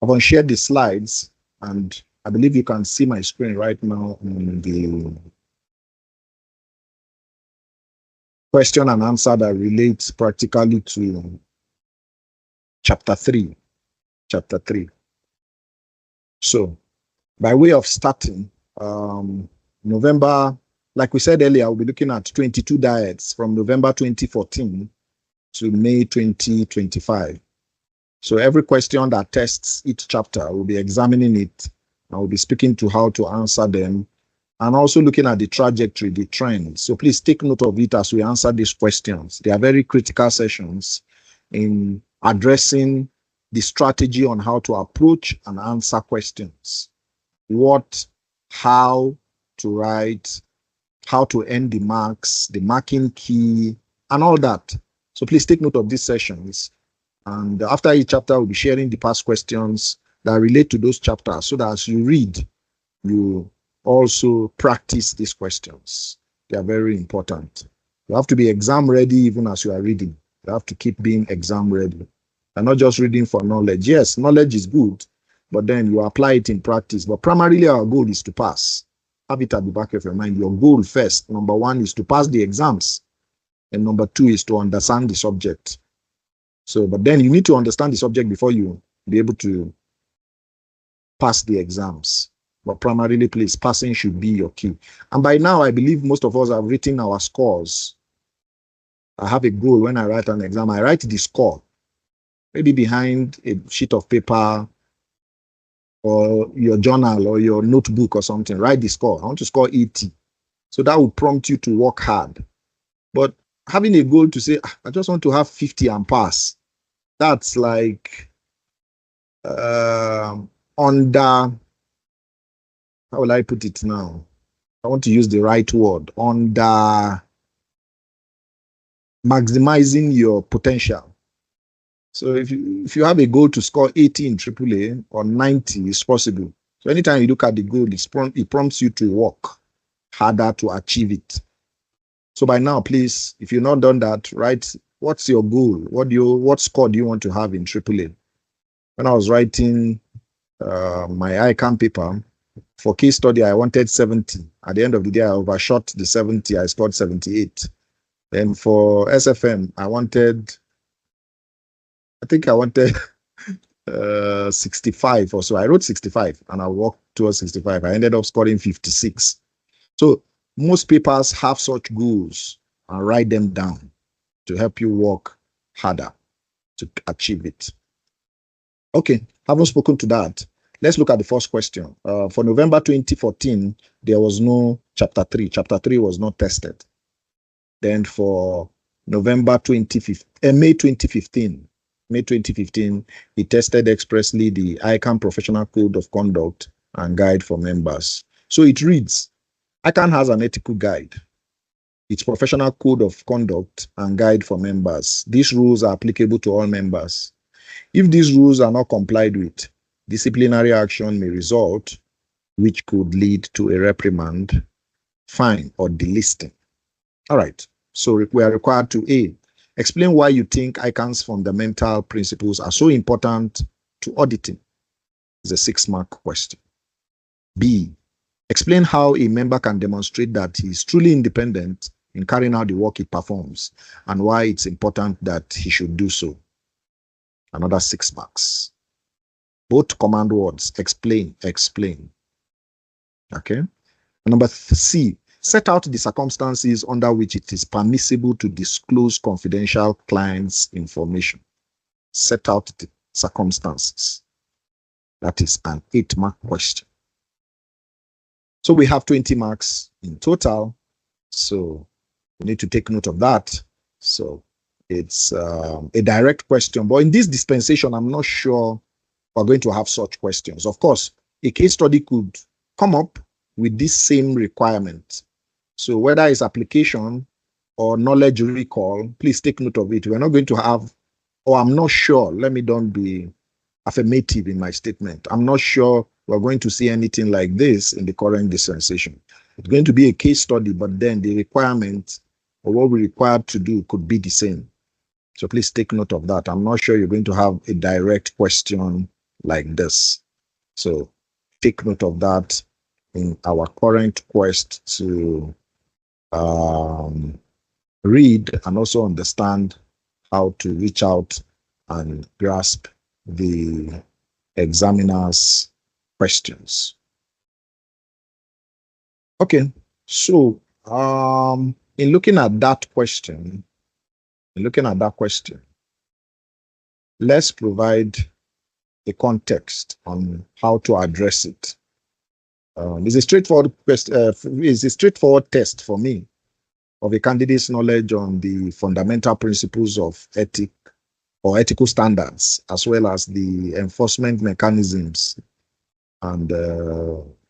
I've unshared the slides, and I believe you can see my screen right now on the question and answer that relates practically to chapter 3. Chapter 3. So, by way of starting, November, like we said earlier, we'll be looking at 22 diets from November 2014 to May 2025. So every question that tests each chapter, we'll be examining it, and we'll be speaking to how to answer them, and also looking at the trajectory, the trend. So please take note of it as we answer these questions. They are very critical sessions in addressing the strategy on how to approach and answer questions. What, how to write, how to earn the marks, the marking key, and all that. So please take note of these sessions. And after each chapter, we'll be sharing the past questions that relate to those chapters, so that as you read, you also practice these questions. They are very important. You have to be exam ready even as you are reading. You have to keep being exam ready. And not just reading for knowledge. Yes, knowledge is good, but then you apply it in practice. But primarily our goal is to pass. Have it at the back of your mind. Your goal first, number one, is to pass the exams. And number two is to understand the subject. So, but then you need to understand the subject before you be able to pass the exams. But primarily, please, passing should be your key. And by now, I believe most of us have written our scores. I have a goal when I write an exam. I write the score, maybe behind a sheet of paper or your journal or your notebook or something. Write the score. I want to score 80. So that will prompt you to work hard. But having a goal to say, I just want to have 50 and pass, that's like under, how will I put it now? I want to use the right word, under maximizing your potential. So if you have a goal to score 80 in AAA or 90, it's possible. So anytime you look at the goal, it prompts you to work harder to achieve it. So by now, please, if you've not done that, write what's your goal? What score do you want to have in AAA? When I was writing my ICAN paper for case study, I wanted 70. At the end of the day, I overshot the 70. I scored 78. Then for SFM, I wanted 65 or so. I wrote 65 and I worked towards 65. I ended up scoring 56. So most papers have such goals and write them down to help you work harder to achieve it. Okay, having spoken to that, let's look at the first question. For November 2014, there was no chapter 3. Chapter 3 was not tested. Then for May 2015, it tested expressly the ICAN Professional Code of Conduct and Guide for Members. So it reads, ICAN has an ethical guide, its professional code of conduct and guide for members. These rules are applicable to all members. If these rules are not complied with, disciplinary action may result, which could lead to a reprimand, fine, or delisting. All right, so we are required to A, explain why you think ICAN's fundamental principles are so important to auditing. It's a 6-mark question. B, explain how a member can demonstrate that he is truly independent in carrying out the work he performs and why it's important that he should do so. Another 6 marks. Both command words, explain. Okay. Number C, set out the circumstances under which it is permissible to disclose confidential clients' information. Set out the circumstances. That is an 8-mark question. So we have 20 marks in total. So we need to take note of that. So it's a direct question. But in this dispensation, I'm not sure we're going to have such questions. Of course, a case study could come up with this same requirement. So whether it's application or knowledge recall, please take note of it. We're not going to have, or I'm not sure, let me don't be affirmative in my statement. I'm not sure we're going to see anything like this in the current dispensation. It's going to be a case study, but then the requirement or what we're required to do could be the same. So please take note of that. I'm not sure you're going to have a direct question like this. So take note of that in our current quest to read and also understand how to reach out and grasp the examiner's questions. Okay, so in looking at that question, let's provide a context on how to address it. It's a straightforward it's a straightforward test for me of a candidate's knowledge on the fundamental principles of ethic or ethical standards, as well as the enforcement mechanisms and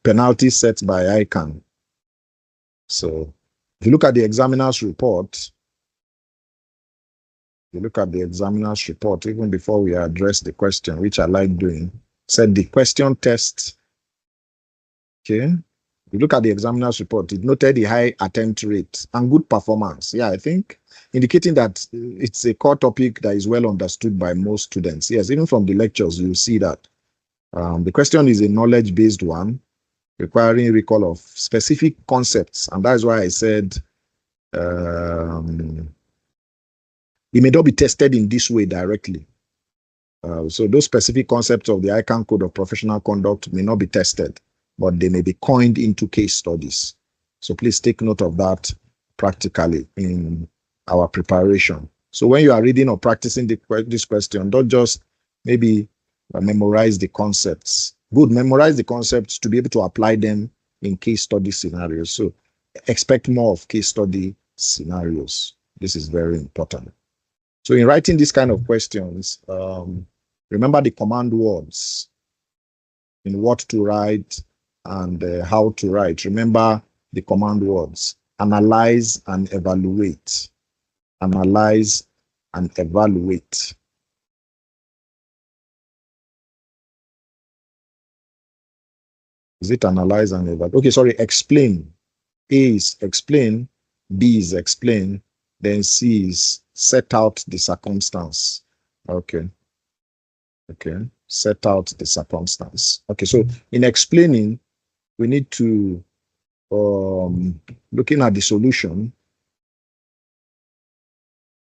penalties set by ICAN. So if you look at the examiner's report, even before we address the question, which I like doing, said the question test, okay, you look at the examiner's report, it noted the high attempt rate and good performance. Yeah, I think indicating that it's a core topic that is well understood by most students. Yes, even from the lectures, you'll see that. The question is a knowledge-based one, requiring recall of specific concepts. And that's why I said it may not be tested in this way directly. So those specific concepts of the ICAN Code of Professional Conduct may not be tested, but they may be coined into case studies. So please take note of that practically in our preparation. So when you are reading or practicing this question, don't just maybe memorize the concepts. Good, memorize the concepts to be able to apply them in case study scenarios. So expect more of case study scenarios. This is very important. So in writing these kind of questions, remember the command words in what to write and how to write. Remember the command words: analyze and evaluate. Analyze and evaluate. Is it analyze and evaluate? Okay, sorry, explain. A is explain, B is explain, then C is set out the circumstance. Okay. Okay, set out the circumstance. Okay, so in explaining, we need to, looking at the solution,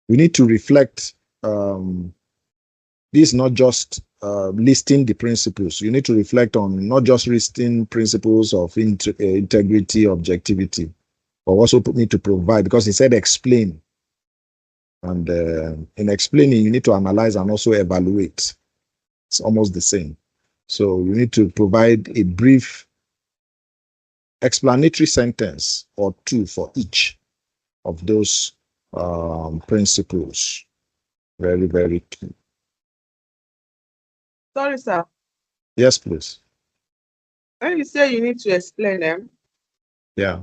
we need to reflect, this is not just listing the principles. You need to reflect on not just listing principles of integrity, objectivity, but also need to provide, because he said explain. And in explaining, you need to analyze and also evaluate. It's almost the same. So you need to provide a brief explanatory sentence or two for each of those principles. Very, very key. Sorry, sir. Yes, please. When you say you need to explain them, yeah.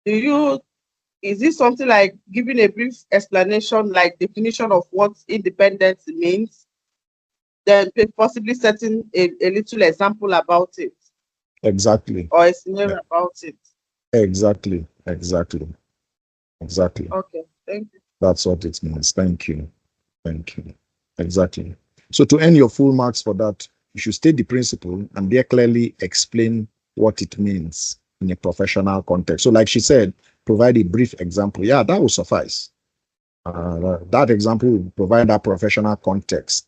Is this something like giving a brief explanation, like definition of what independence means, then possibly setting a little example about it? Exactly. Or a scenario about it? Exactly. Okay, thank you. That's what it means. Thank you. Exactly. So to earn your full marks for that, you should state the principle and there clearly explain what it means in a professional context. So like she said, provide a brief example. Yeah, that will suffice. That example will provide that professional context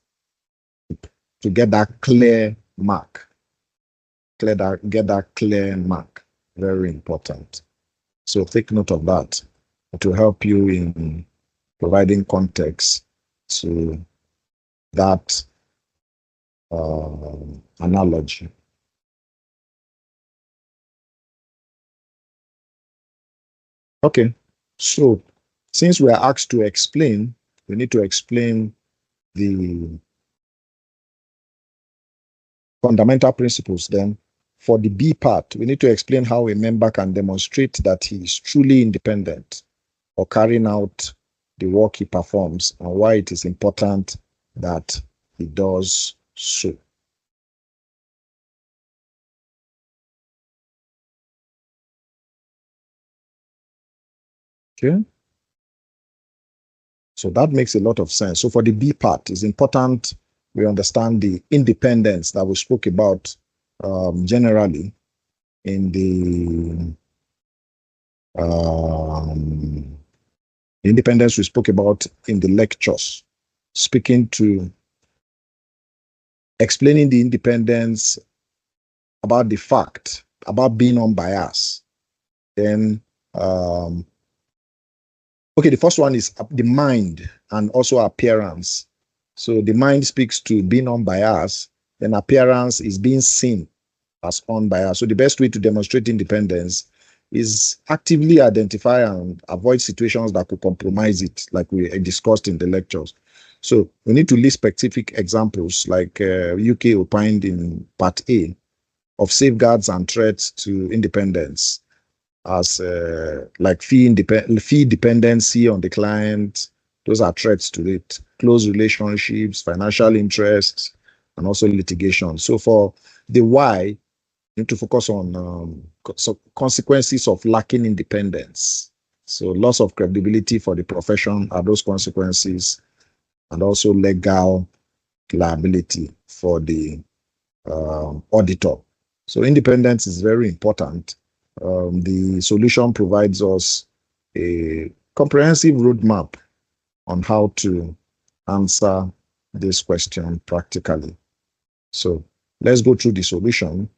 to get that clear mark. Get that clear mark. Very important. So take note of that to help you in providing context to that analogy. Okay, so since we are asked to explain, we need to explain the fundamental principles. Then for the B part, we need to explain how a member can demonstrate that he is truly independent or carrying out the work he performs and why it is important that he does so. Okay. So that makes a lot of sense. So for the B part, it's important we understand the independence that we spoke about generally in the independence we spoke about in the lectures, explaining the independence about the fact, about being unbiased. Then, okay, the first one is the mind and also appearance. So the mind speaks to being unbiased, then appearance is being seen as unbiased. So the best way to demonstrate independence is actively identify and avoid situations that could compromise it, like we discussed in the lectures. So we need to list specific examples, like UK opined in Part A, of safeguards and threats to independence, as like fee dependency on the client. Those are threats to it. Close relationships, financial interests, and also litigation. So for the why, you need to focus on consequences of lacking independence. So loss of credibility for the profession are those consequences, and also legal liability for the auditor. So independence is very important. The solution provides us a comprehensive roadmap on how to answer this question practically. So let's go through the solution,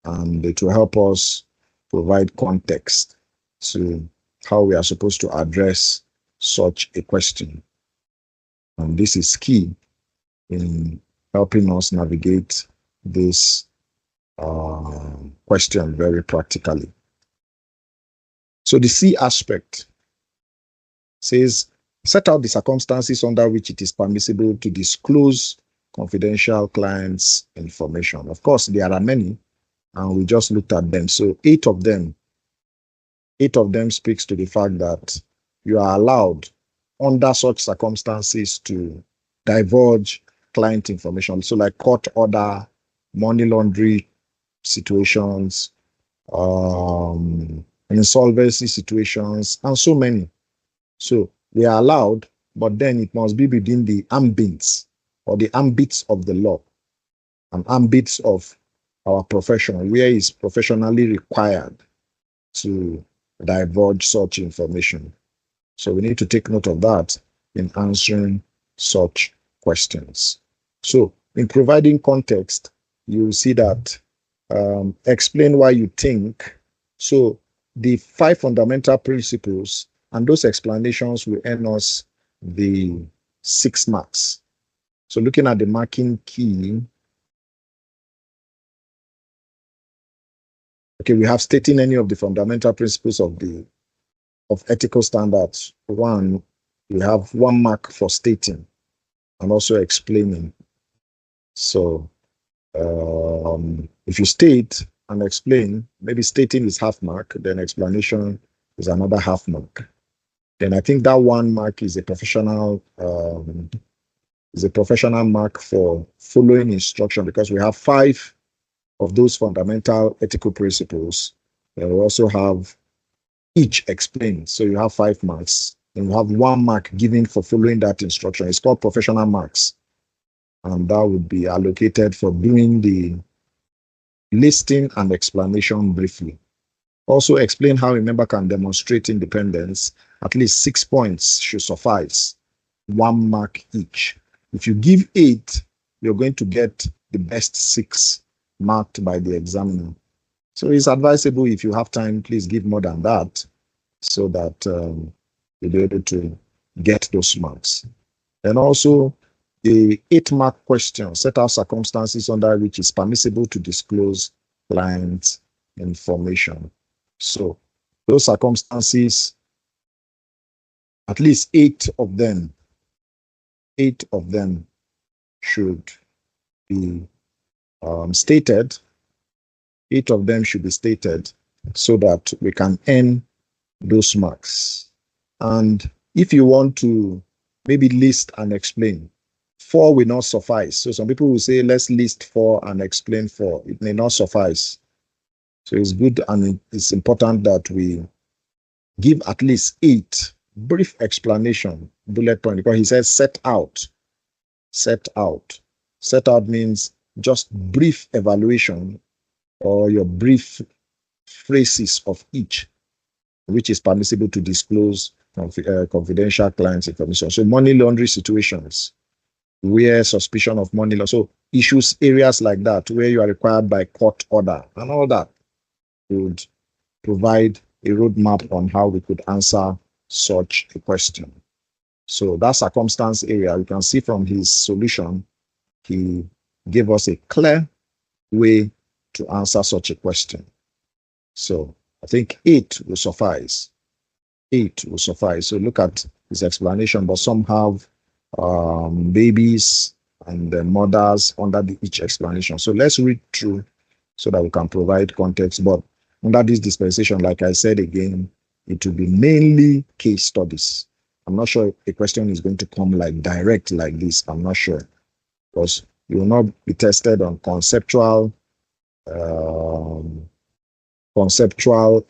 and it will help us provide context to how we are supposed to address such a question. And this is key in helping us navigate this question very practically. So the C aspect says, set out the circumstances under which it is permissible to disclose confidential clients' information. Of course, there are many, and we just looked at them. So eight of them speaks to the fact that you are allowed under such circumstances to divulge client information. So like court order, money laundering situations, insolvency situations, and so many. So they are allowed, but then it must be within the ambits or the ambits of the law and ambits of our profession, where it's professionally required to divulge such information. So we need to take note of that in answering such questions. So in providing context, you will see that explain why you think. So the 5 fundamental principles and those explanations will earn us the 6 marks. So looking at the marking key, okay, we have stating any of the fundamental principles of ethical standards. 1, we have 1 mark for stating and also explaining. So if you state and explain, maybe stating is half mark, then explanation is another half mark. Then I think that 1 mark is a professional mark for following instruction, because we have 5 of those fundamental ethical principles. And we also have each explained. So you have 5 marks, and you have 1 mark given for following that instruction. It's called professional marks. And that would be allocated for doing the listing and explanation briefly. Also explain how a member can demonstrate independence. At least 6 points should suffice, 1 mark each. If you give 8, you're going to get the best 6 marked by the examiner. So it's advisable, if you have time, please give more than that, so that you'll be able to get those marks. And also the 8-mark question, set out circumstances under which it's permissible to disclose client information. So those circumstances, at least 8 of them should be stated. 8 of them should be stated so that we can earn those marks. And if you want to maybe list and explain, 4 will not suffice. So some people will say, let's list 4 and explain 4. It may not suffice. So it's good and it's important that we give at least 8 brief explanation, bullet point, because he says set out. Set out means just brief evaluation or your brief phrases of each, which is permissible to disclose confidential clients information. So money laundering situations where suspicion of money laundering, so issues, areas like that where you are required by court order and all that would provide a roadmap on how we could answer such a question. So that circumstance area, you can see from his solution, he gave us a clear way to answer such a question. So I think 8 will suffice. 8 will suffice. So look at his explanation, but some have babies and the mothers under each explanation. So let's read through so that we can provide context. But under this dispensation, like I said again, it will be mainly case studies. I'm not sure if a question is going to come like direct like this. I'm not sure, because you will not be tested on conceptual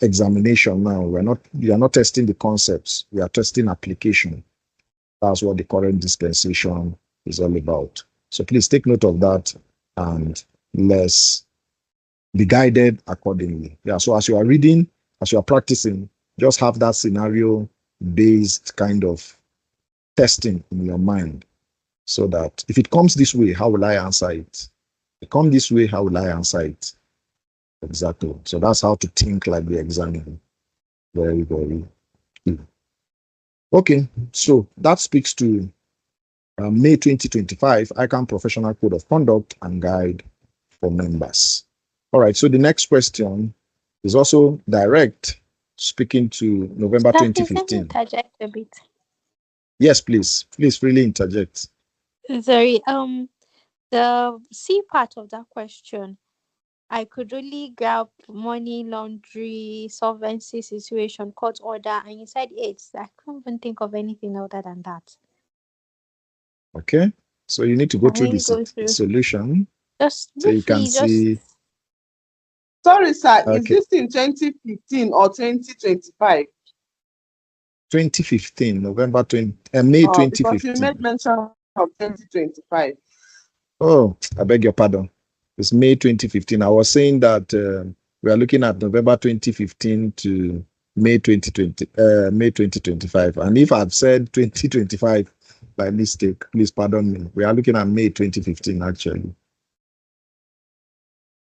examination now. We are not testing the concepts. We are testing application. That's what the current dispensation is all about. So please take note of that and let's be guided accordingly. Yeah. So as you are reading, as you are practicing, just have that scenario-based kind of testing in your mind, so that if it comes this way, how will I answer it? If it comes this way, how will I answer it? Exactly. So that's how to think like the examiner. Very, very key. Okay, so that speaks to May 2025 ICAN Professional Code of Conduct and Guide for Members. All right, so the next question is also direct, speaking to November 2015. Interject a bit. Yes, please. Please freely interject. Sorry, the C part of that question, I could only grab money laundry, solvency situation, court order, and you said 8. I can't even think of anything other than that. Okay, so you need to go through the solution. Just so you can see. Sorry, sir. Okay. Is this in 2015 or 2025? 2015, November 20, May 2015. Because you made mention of 2025. Oh, I beg your pardon. It's May 2015. I was saying that we are looking at November 2015 to May 2020, May 2025. And if I've said 2025 by mistake, please pardon me. We are looking at May 2015, actually.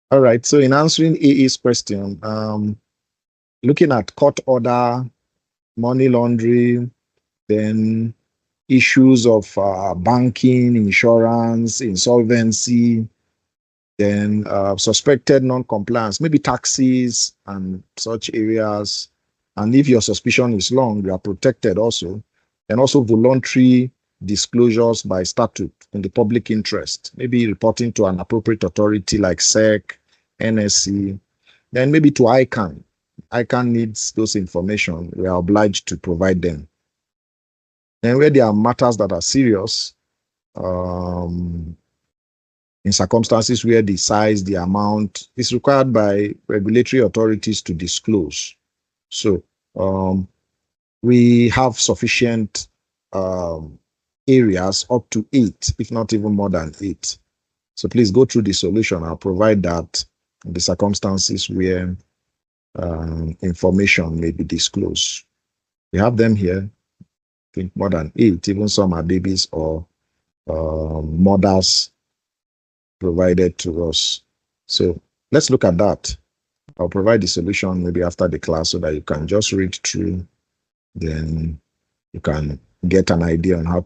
All right. So in answering AA's question, looking at court order, money laundering, then issues of banking, insurance, insolvency, then suspected non-compliance, maybe taxes and such areas. And if your suspicion is long, you are protected also. And also voluntary disclosures by statute in the public interest, maybe reporting to an appropriate authority like SEC, NSC, then maybe to ICAN. ICAN needs those information. We are obliged to provide them. And where there are matters that are serious, in circumstances where the size, the amount is required by regulatory authorities to disclose. So we have sufficient areas up to 8, if not even more than 8. So please go through the solution. I'll provide that in the circumstances where information may be disclosed. We have them here. I think more than 8, even some are babies or mothers provided to us. So let's look at that. I'll provide the solution maybe after the class so that you can just read through, then you can get an idea on how